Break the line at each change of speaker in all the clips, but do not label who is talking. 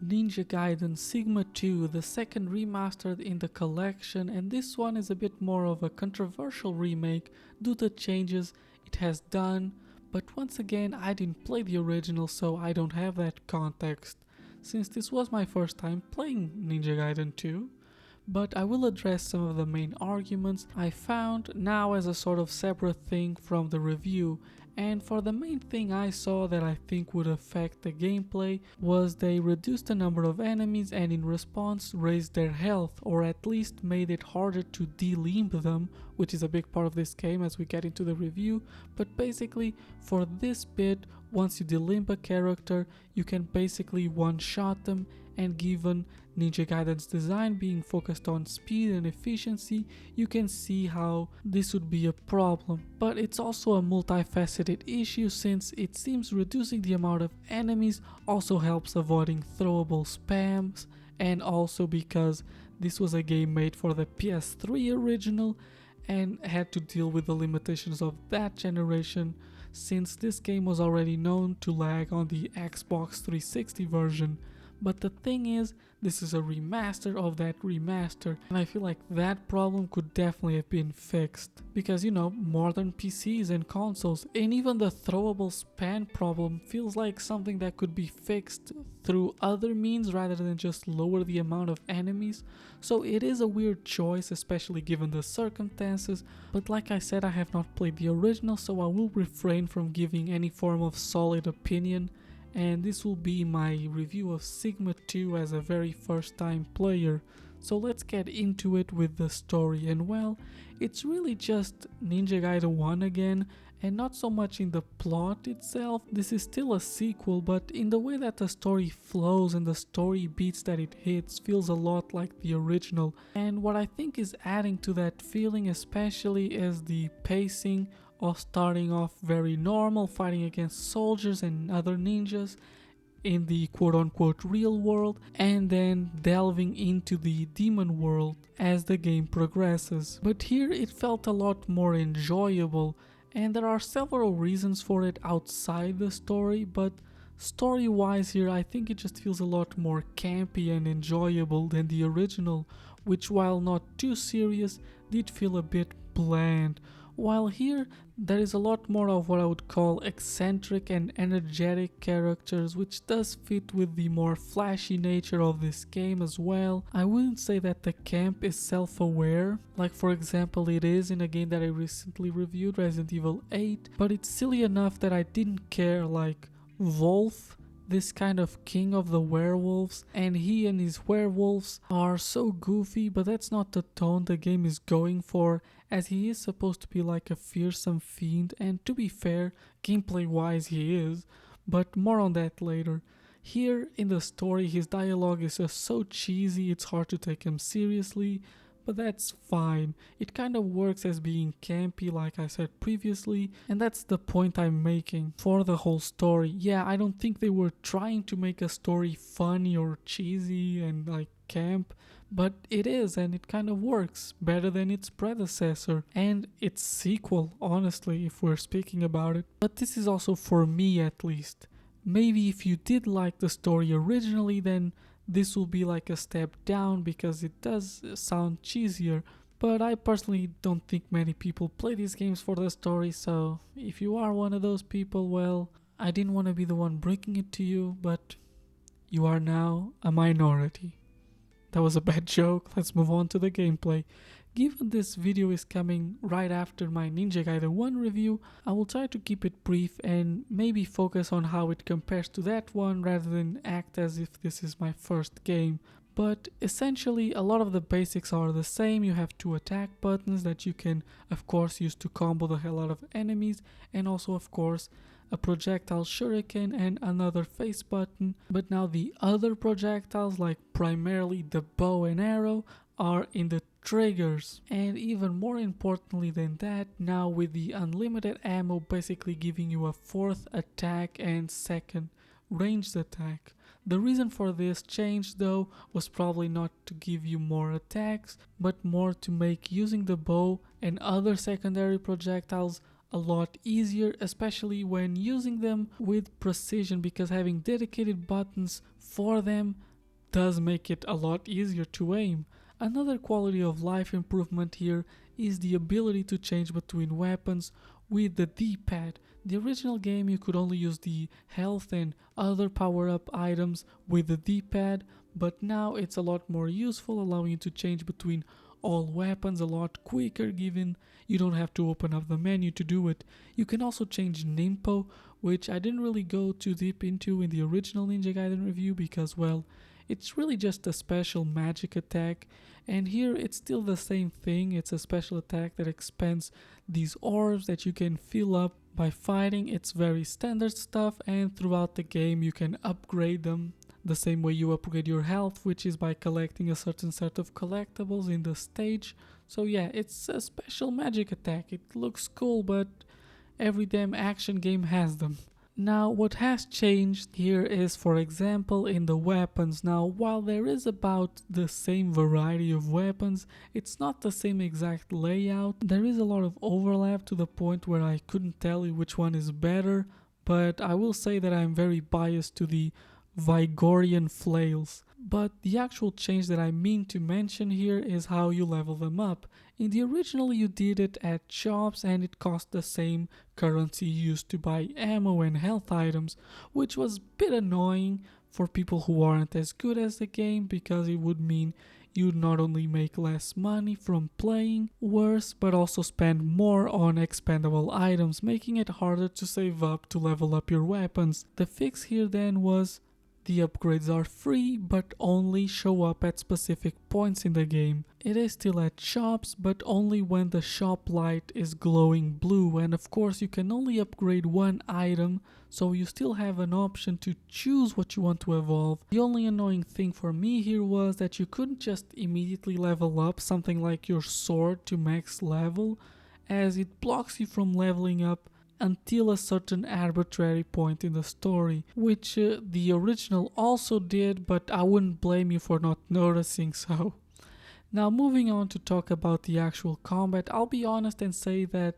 Ninja Gaiden Sigma 2, the second remastered in the collection, and this one is a bit more of a controversial remake due to changes it has done, but once again I didn't play the original, so I don't have that context, since this was my first time playing Ninja Gaiden 2. But I will address some of the main arguments I found now as a sort of separate thing from the review. And for the main thing I saw that I think would affect the gameplay was they reduced the number of enemies and in response raised their health, or at least made it harder to de-limb them, which is a big part of this game as we get into the review. But basically for this bit, once you de-limb a character, you can basically one-shot them, and given Ninja Gaiden's design being focused on speed and efficiency, you can see how this would be a problem. But it's also a multifaceted issue, since it seems reducing the amount of enemies also helps avoiding throwable spams, and also because this was a game made for the PS3 original and had to deal with the limitations of that generation, since this game was already known to lag on the Xbox 360 version. But the thing is, this is a remaster of that remaster, and I feel like that problem could definitely have been fixed. Because, you know, modern PCs and consoles, and even the throwable spam problem feels like something that could be fixed through other means rather than just lower the amount of enemies. So it is a weird choice, especially given the circumstances, but like I said, I have not played the original, so I will refrain from giving any form of solid opinion. And this will be my review of Sigma 2 as a very first time player. So let's get into it with the story, and well, it's really just Ninja Gaiden 1 again, and not so much in the plot itself. This is still a sequel, but in the way that the story flows and the story beats that it hits feels a lot like the original. And what I think is adding to that feeling especially is the pacing of starting off very normal, fighting against soldiers and other ninjas in the quote-unquote real world, and then delving into the demon world as the game progresses. But here it felt a lot more enjoyable, and there are several reasons for it outside the story, but story-wise here I think it just feels a lot more campy and enjoyable than the original, which while not too serious did feel a bit bland. While here, there is a lot more of what I would call eccentric and energetic characters, which does fit with the more flashy nature of this game as well. I wouldn't say that the camp is self-aware, like for example it is in a game that I recently reviewed, Resident Evil 8, but it's silly enough that I didn't care, like Wolf, this kind of king of the werewolves, and he and his werewolves are so goofy, but that's not the tone the game is going for, as he is supposed to be like a fearsome fiend, and to be fair, gameplay wise he is, but more on that later. Here in the story his dialogue is just so cheesy it's hard to take him seriously, but that's fine. It kind of works as being campy like I said previously, and that's the point I'm making for the whole story. Yeah, I don't think they were trying to make a story funny or cheesy and like camp, but it is, and it kind of works better than its predecessor and its sequel, honestly, if we're speaking about it. But this is also for me at least. Maybe if you did like the story originally, then this will be like a step down because it does sound cheesier, but I personally don't think many people play these games for the story, so if you are one of those people, well, I didn't want to be the one breaking it to you, but you are now a minority. That was a bad joke, let's move on to the gameplay. Given this video is coming right after my Ninja Gaiden 1 review, I will try to keep it brief and maybe focus on how it compares to that one rather than act as if this is my first game. But essentially a lot of the basics are the same. You have two attack buttons that you can of course use to combo the hell out of enemies, and also of course a projectile shuriken and another face button. But now the other projectiles, like primarily the bow and arrow, are in the triggers, and even more importantly than that, now with the unlimited ammo basically giving you a fourth attack and second ranged attack. The reason for this change though was probably not to give you more attacks, but more to make using the bow and other secondary projectiles a lot easier, especially when using them with precision, because having dedicated buttons for them does make it a lot easier to aim. Another quality of life improvement here is the ability to change between weapons with the D-pad. The original game you could only use the health and other power-up items with the D-pad, but now it's a lot more useful, allowing you to change between all weapons a lot quicker, given you don't have to open up the menu to do it. You can also change Nimpo, which I didn't really go too deep into in the original Ninja Gaiden review because, well, it's really just a special magic attack, and here it's still the same thing. It's a special attack that expands these orbs that you can fill up by fighting. It's very standard stuff, and throughout the game you can upgrade them the same way you upgrade your health, which is by collecting a certain set of collectibles in the stage. So yeah, it's a special magic attack. It looks cool, but every damn action game has them. Now, what has changed here is, for example, in the weapons. Now, while there is about the same variety of weapons, it's not the same exact layout. There is a lot of overlap to the point where I couldn't tell you which one is better, but I will say that I'm very biased to the Vigorian flails. But the actual change that I mean to mention here is how you level them up. In the original you did it at shops and it cost the same currency used to buy ammo and health items, which was a bit annoying for people who aren't as good as the game, because it would mean you'd not only make less money from playing worse, but also spend more on expendable items, making it harder to save up to level up your weapons. The fix here then was the upgrades are free, but only show up at specific points in the game. It is still at shops, but only when the shop light is glowing blue, and of course you can only upgrade one item, so you still have an option to choose what you want to evolve. The only annoying thing for me here was that you couldn't just immediately level up something like your sword to max level, as it blocks you from leveling up until a certain arbitrary point in the story, which the original also did, but I wouldn't blame you for not noticing so. Now, moving on to talk about the actual combat, I'll be honest and say that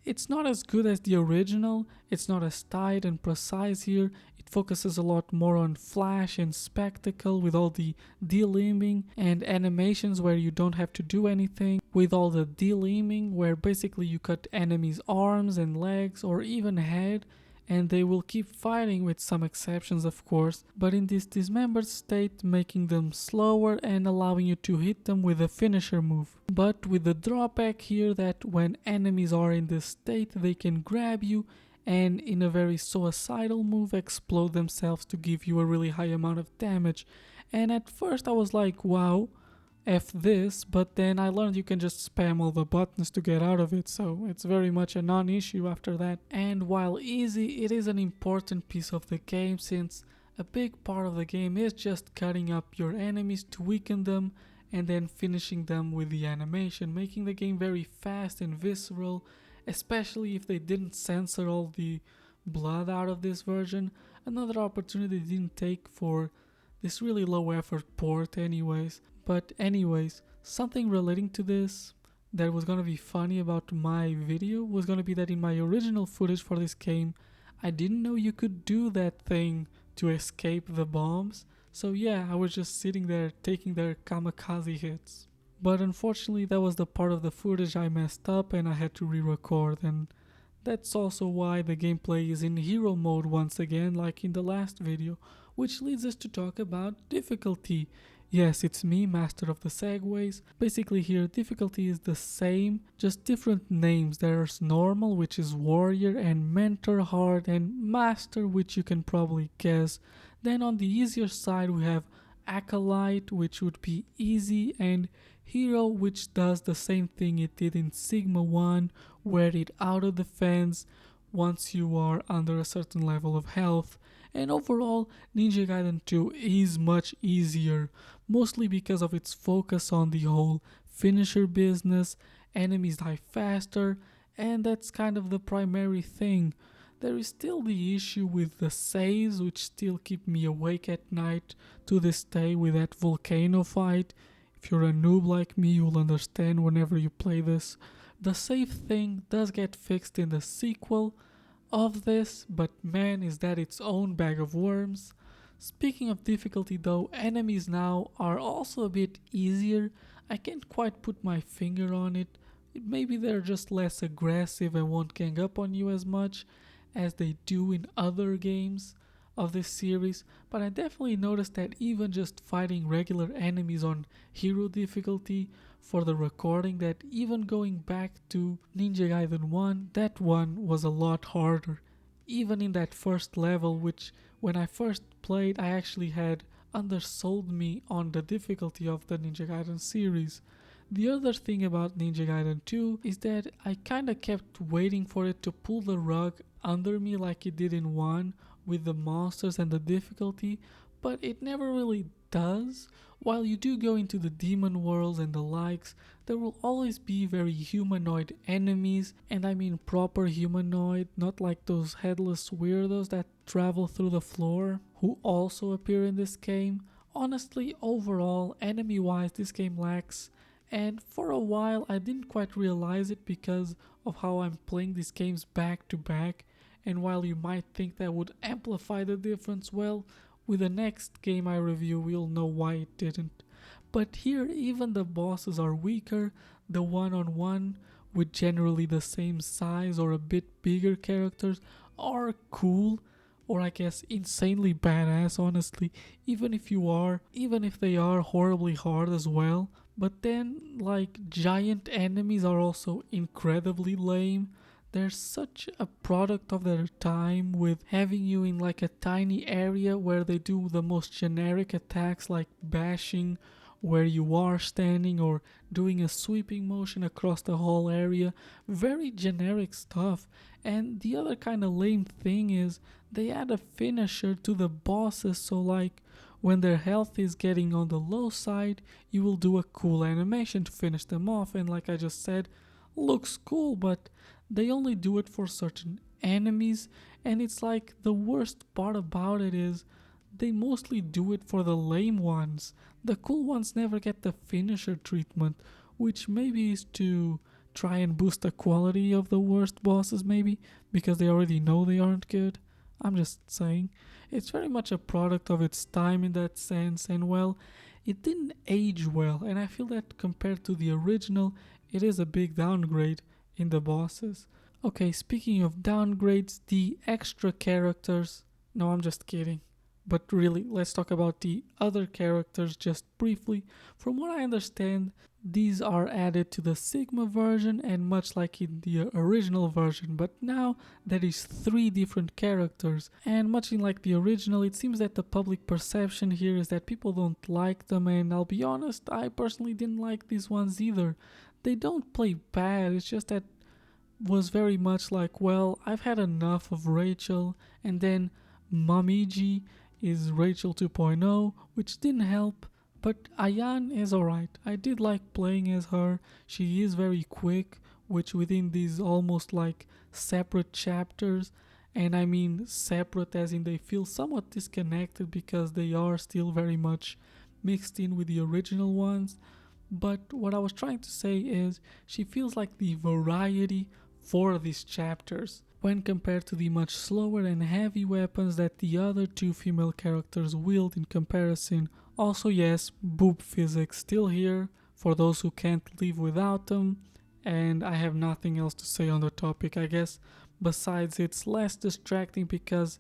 it's not as good as the original. It's not as tight and precise here. It focuses a lot more on flash and spectacle, with all the de-limbing and animations where you don't have to do anything, with all the de-limbing where basically you cut enemies' arms and legs or even head, and they will keep fighting, with some exceptions of course, but in this dismembered state, making them slower and allowing you to hit them with a finisher move. But with the drawback here that when enemies are in this state, they can grab you and in a very suicidal move explode themselves to give you a really high amount of damage. And at first I was like, wow, F this, but then I learned you can just spam all the buttons to get out of it, so it's very much a non-issue after that. And while easy, it is an important piece of the game, since a big part of the game is just cutting up your enemies to weaken them and then finishing them with the animation, making the game very fast and visceral, especially if they didn't censor all the blood out of this version. Another opportunity they didn't take for this really low effort port anyways. But anyways, something relating to this that was gonna be funny about my video was gonna be that in my original footage for this game, I didn't know you could do that thing to escape the bombs. So yeah, I was just sitting there taking their kamikaze hits. But unfortunately that was the part of the footage I messed up and I had to re-record, and that's also why the gameplay is in hero mode once again, like in the last video, which leads us to talk about difficulty. Yes, it's me, Master of the Segways. Basically here, difficulty is the same, just different names. There's Normal, which is Warrior, and Mentor, Hard, and Master, which you can probably guess. Then on the easier side we have Acolyte, which would be easy, and Hero, which does the same thing it did in Sigma 1, where it auto-defends once you are under a certain level of health. And overall, Ninja Gaiden 2 is much easier, mostly because of its focus on the whole finisher business. Enemies die faster, and that's kind of the primary thing. There is still the issue with the saves, which still keep me awake at night to this day with that volcano fight. If you're a noob like me, you'll understand whenever you play this. The save thing does get fixed in the sequel of this, but man, is that its own bag of worms. Speaking of difficulty though, enemies now are also a bit easier. I can't quite put my finger on it. Maybe they're just less aggressive and won't gang up on you as much as they do in other games of this series, but I definitely noticed that even just fighting regular enemies on hero difficulty for the recording, that even going back to Ninja Gaiden 1, that one was a lot harder. Even in that first level, which when I first played I actually had undersold me on the difficulty of the Ninja Gaiden series. The other thing about Ninja Gaiden 2 is that I kinda kept waiting for it to pull the rug under me like it did in 1 with the monsters and the difficulty, but it never really does. While you do go into the demon worlds and the likes, there will always be very humanoid enemies, and I mean proper humanoid, not like those headless weirdos that travel through the floor, who also appear in this game. Honestly, overall, enemy wise, this game lacks, and for a while I didn't quite realize it because of how I'm playing these games back to back, and while you might think that would amplify the difference, well, with the next game I review we'll know why it didn't. But here even the bosses are weaker, the one-on-one with generally the same size or a bit bigger characters are cool, or I guess insanely badass honestly, even if they are horribly hard as well. But then like giant enemies are also incredibly lame. They're such a product of their time with having you in like a tiny area where they do the most generic attacks like bashing where you are standing or doing a sweeping motion across the whole area. Very generic stuff. And the other kind of lame thing is they add a finisher to the bosses, so like when their health is getting on the low side, you will do a cool animation to finish them off, and like I just said, looks cool, but they only do it for certain enemies, and it's like the worst part about it is they mostly do it for the lame ones. The cool ones never get the finisher treatment, which maybe is to try and boost the quality of the worst bosses, maybe because they already know they aren't good. I'm just saying. It's very much a product of its time in that sense, and well, it didn't age well, and I feel that compared to the original, it is a big downgrade in the bosses. Okay, speaking of downgrades, the extra characters. No, I'm just kidding. But really, let's talk about the other characters just briefly. From what I understand, these are added to the Sigma version and much like in the original version, but now there is 3 different characters, and much in like the original, it seems that the public perception here is that people don't like them, and I'll be honest, I personally didn't like these ones either. They don't play bad, it's just that was very much like, well, I've had enough of Rachel, and then Momiji is Rachel 2.0, which didn't help. But Ayan is alright. I did like playing as her. She is very quick, which within these almost like separate chapters, and I mean separate as in they feel somewhat disconnected because they are still very much mixed in with the original ones. But what I was trying to say is she feels like the variety for these chapters when compared to the much slower and heavy weapons that the other 2 female characters wield in comparison. Also yes, boob physics still here for those who can't live without them, and I have nothing else to say on the topic I guess, besides it's less distracting because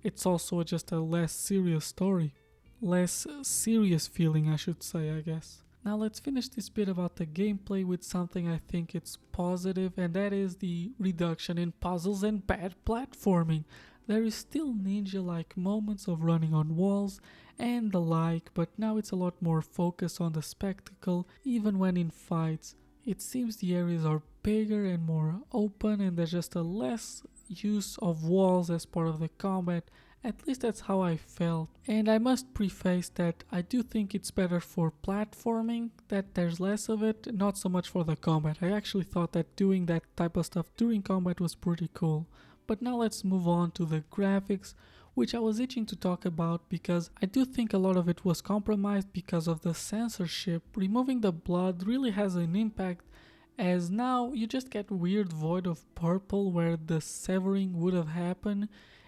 it's also just a less serious story. Less serious feeling I should say, I guess. Now let's finish this bit about the gameplay with something I think it's positive, and that is the reduction in puzzles and bad platforming. There is still ninja-like moments of running on walls and the like, but now it's a lot more focused on the spectacle, even when in fights. It seems the areas are bigger and more open, and there's just a less use of walls as part of the combat. At least that's how I felt. And I must preface that I do think it's better for platforming, that there's less of it, not so much for the combat. I actually thought that doing that type of stuff during combat was pretty cool. But now let's move on to the graphics, which I was itching to talk about because I do think a lot of it was compromised because of the censorship. Removing the blood really has an impact, as now you just get weird void of purple where the severing would have happened.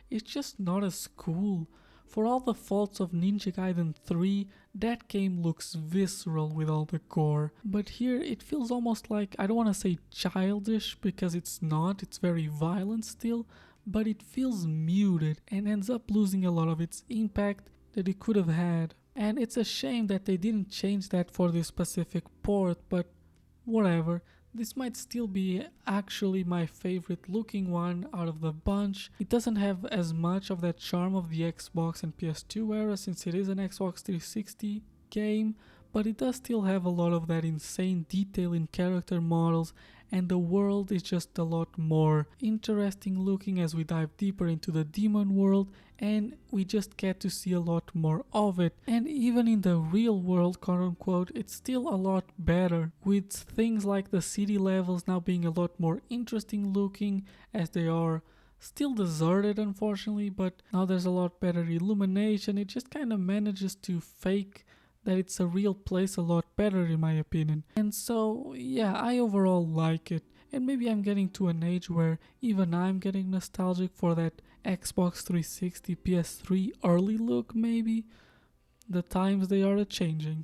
It's just not as cool. For all the faults of Ninja Gaiden 3, that game looks visceral with all the gore. But here it feels almost like, I don't want to say childish because it's not, it's very violent still, but it feels muted and ends up losing a lot of its impact that it could have had. And it's a shame that they didn't change that for this specific port, but whatever. This might still be actually my favorite looking one out of the bunch. It doesn't have as much of that charm of the Xbox and PS2 era since it is an Xbox 360 game, but it does still have a lot of that insane detail in character models, and the world is just a lot more interesting looking as we dive deeper into the demon world, and we just get to see a lot more of it. And even in the real world, quote unquote, it's still a lot better, with things like the city levels now being a lot more interesting looking as they are still deserted unfortunately, but now there's a lot better illumination. It just kind of manages to fake that it's a real place a lot better in my opinion. And so yeah, I overall like it. And maybe I'm getting to an age where even I'm getting nostalgic for that Xbox 360 PS3 early look maybe. The times they are a-changing.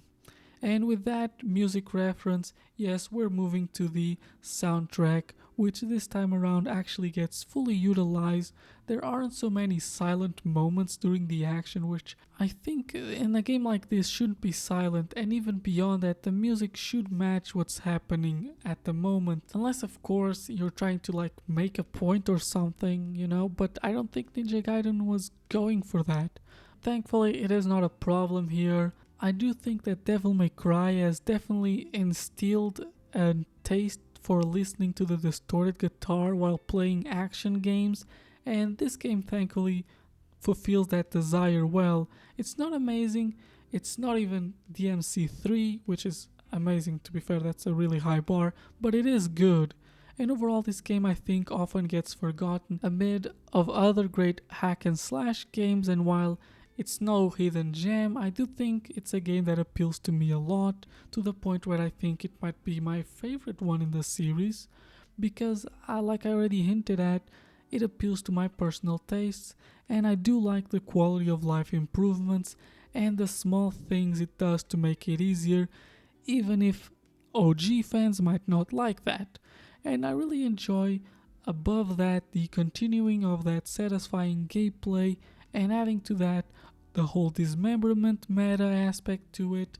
And with that music reference, yes, we're moving to the soundtrack, which this time around actually gets fully utilized. There aren't so many silent moments during the action, which I think in a game like this shouldn't be silent, and even beyond that, the music should match what's happening at the moment. Unless, of course, you're trying to like make a point or something, you know, but I don't think Ninja Gaiden was going for that. Thankfully, it is not a problem here. I do think that Devil May Cry has definitely instilled a taste for listening to the distorted guitar while playing action games, and this game thankfully fulfills that desire well. It's not amazing, it's not even DMC3, which is amazing to be fair, that's a really high bar, but it is good. And overall this game I think often gets forgotten amid of other great hack and slash games, and while it's no hidden gem, I do think it's a game that appeals to me a lot, to the point where I think it might be my favorite one in the series, because like I already hinted at, it appeals to my personal tastes, and I do like the quality of life improvements and the small things it does to make it easier, even if OG fans might not like that. And I really enjoy, above that, the continuing of that satisfying gameplay, and adding to that the whole dismemberment meta aspect to it,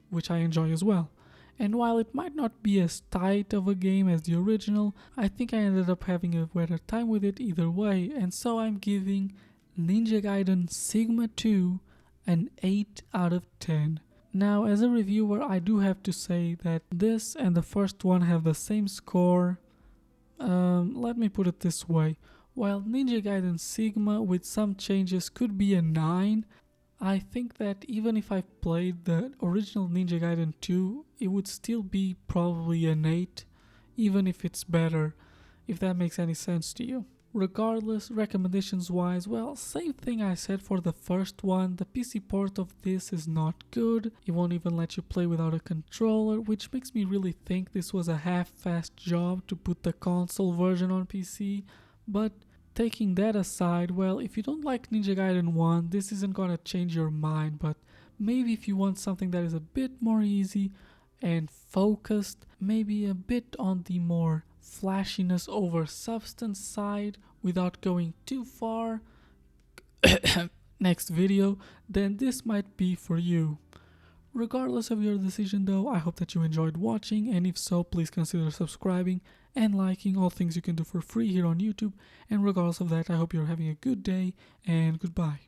which I enjoy as well. And while it might not be as tight of a game as the original, I think I ended up having a better time with it either way, and so I'm giving Ninja Gaiden Sigma 2 an 8 out of 10. Now, as a reviewer, I do have to say that this and the first one have the same score. Let me put it this way. While Ninja Gaiden Sigma with some changes could be a 9, I think that even if I played the original Ninja Gaiden 2, it would still be probably an 8, even if it's better, if that makes any sense to you. Regardless, recommendations wise, well, same thing I said for the first one. The PC port of this is not good. It won't even let you play without a controller, which makes me really think this was a half-assed job to put the console version on PC. But taking that aside, well, if you don't like Ninja Gaiden 1, this isn't gonna change your mind, but maybe if you want something that is a bit more easy and focused, maybe a bit on the more flashiness over substance side without going too far, next video, then this might be for you. Regardless of your decision though, I hope that you enjoyed watching, and if so, please consider subscribing and liking, all things you can do for free here on YouTube. And regardless of that, I hope you're having a good day, and goodbye.